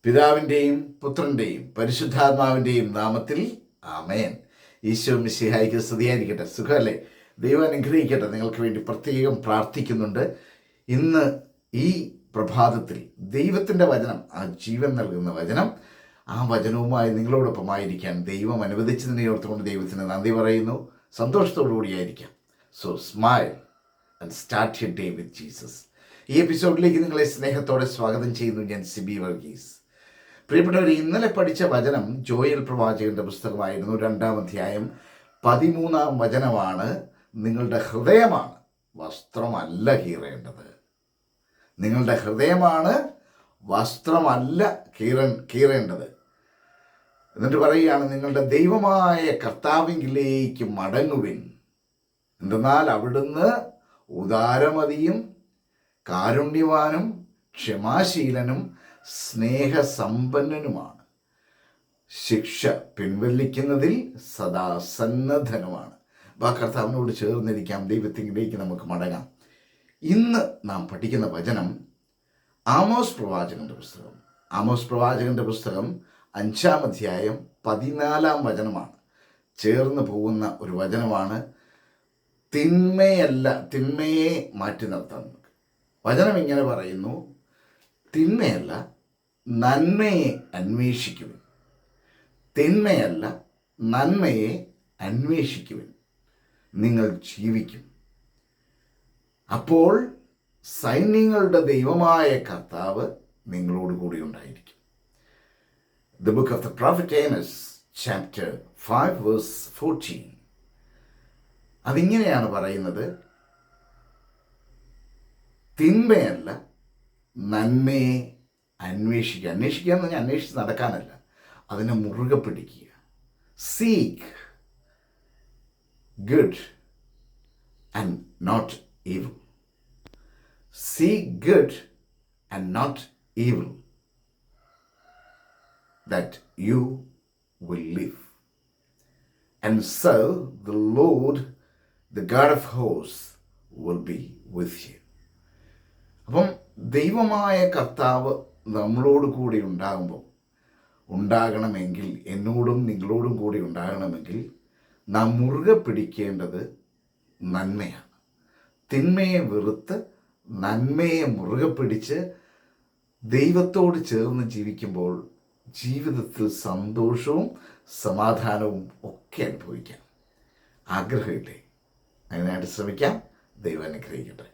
പിതാവിൻ്റെയും പുത്രൻ്റെയും പരിശുദ്ധാത്മാവിൻ്റെയും നാമത്തിൽ ആമേൻ. ഈശോ മിശിഹായ്ക്ക് സ്തുതിയായിരിക്കട്ടെ. സുഖമല്ലേ? ദൈവം അനുഗ്രഹിക്കട്ടെ. നിങ്ങൾക്ക് വേണ്ടി പ്രത്യേകം പ്രാർത്ഥിക്കുന്നുണ്ട്. ഇന്ന് ഈ പ്രഭാതത്തിൽ ദൈവത്തിൻ്റെ വചനം, ആ ജീവൻ നൽകുന്ന വചനം, ആ വചനവുമായി നിങ്ങളോടൊപ്പമായിരിക്കാൻ ദൈവം അനുവദിച്ചതിനെ ഓർത്തുകൊണ്ട് ദൈവത്തിന് നന്ദി പറയുന്നു. സന്തോഷത്തോടു കൂടിയായിരിക്കാം. So smile and start your day with Jesus. ഈ എപ്പിസോഡിലേക്ക് നിങ്ങളെ സ്നേഹത്തോടെ സ്വാഗതം ചെയ്യുന്നു. ഞാൻ സിബി വർഗീസ്. പ്രിയപ്പെട്ടവർ, ഇന്നലെ പഠിച്ച വചനം ജോയൽ പ്രവാചകന്റെ പുസ്തകമായിരുന്നു. 2-ാം അധ്യായം 13-ാം വചനമാണ്. നിങ്ങളുടെ ഹൃദയമാണ്, വസ്ത്രമല്ല കീറേണ്ടത്. നിങ്ങളുടെ ഹൃദയമാണ്, വസ്ത്രമല്ല കീറേണ്ടത്. എന്നിട്ട് പറയുകയാണ്, നിങ്ങളുടെ ദൈവമായ കർത്താവിലേക്ക് മടങ്ങുവിൻ, എന്തെന്നാൽ അവിടുന്ന് ഉദാരമതിയും കാരുണ്യവാനും ക്ഷമാശീലനും സ്നേഹസമ്പന്നനുമാണ്. ശിക്ഷ പിൻവലിക്കുന്നതിൽ സദാ സന്നദ്ധനുമാണ്. കർത്താവിനോട് ചേർന്നിരിക്കാം, ദൈവത്തിലേക്ക് നമുക്ക് മടങ്ങാം. ഇന്ന് നാം പഠിക്കുന്ന വചനം ആമോസ് പ്രവാചകന്റെ പുസ്തകം. ആമോസ് പ്രവാചകന്റെ പുസ്തകം 5-ാം അധ്യായം 14-ാം വചനമാണ്. ചേർന്ന് പോകുന്ന ഒരു വചനമാണ്. തിന്മയെ മാറ്റി നിർത്താൻ നമുക്ക്. വചനം ഇങ്ങനെ പറയുന്നു, തിന്മയല്ല നന്മയെ അന്വേഷിക്കുവിൻ. തിന്മയല്ല നന്മയെ അന്വേഷിക്കുവിൻ, നിങ്ങൾ ജീവിക്കും. അപ്പോൾ സൈന്യങ്ങളുടെ ദൈവമായ കർത്താവ് നിങ്ങളോട് കൂടി ഉണ്ടായിരിക്കും. The book of the prophet Amos, chapter 5, verse 14. അതിങ്ങനെയാണ് പറയുന്നത്, തിന്മയല്ല നന്മയെ അന്വേഷിക്കുക. അന്വേഷിക്കുക എന്ന് പറഞ്ഞാൽ അന്വേഷിച്ച് നടക്കാനല്ല, അതിനെ മുറുകെ പിടിക്കുക. Seek good and not evil. Seek good and not evil, that you will live. And so the Lord, the God of hosts, will be with you. അപ്പം ദൈവമായ കർത്താവ് നമ്മളോട് കൂടി ഉണ്ടാകണമെങ്കിൽ, എന്നോടും നിങ്ങളോടും കൂടി ഉണ്ടാകണമെങ്കിൽ നാം മുറുകെ പിടിക്കേണ്ടത് നന്മയാണ്. തിന്മയെ വെറുത്ത് നന്മയെ മുറുകെ പിടിച്ച് ദൈവത്തോട് ചേർന്ന് ജീവിക്കുമ്പോൾ ജീവിതത്തിൽ സന്തോഷവും സമാധാനവും ഒക്കെ അനുഭവിക്കാം. ആഗ്രഹമില്ലേ? അതിനായിട്ട് ശ്രമിക്കാം. ദൈവം അനുഗ്രഹിക്കട്ടെ.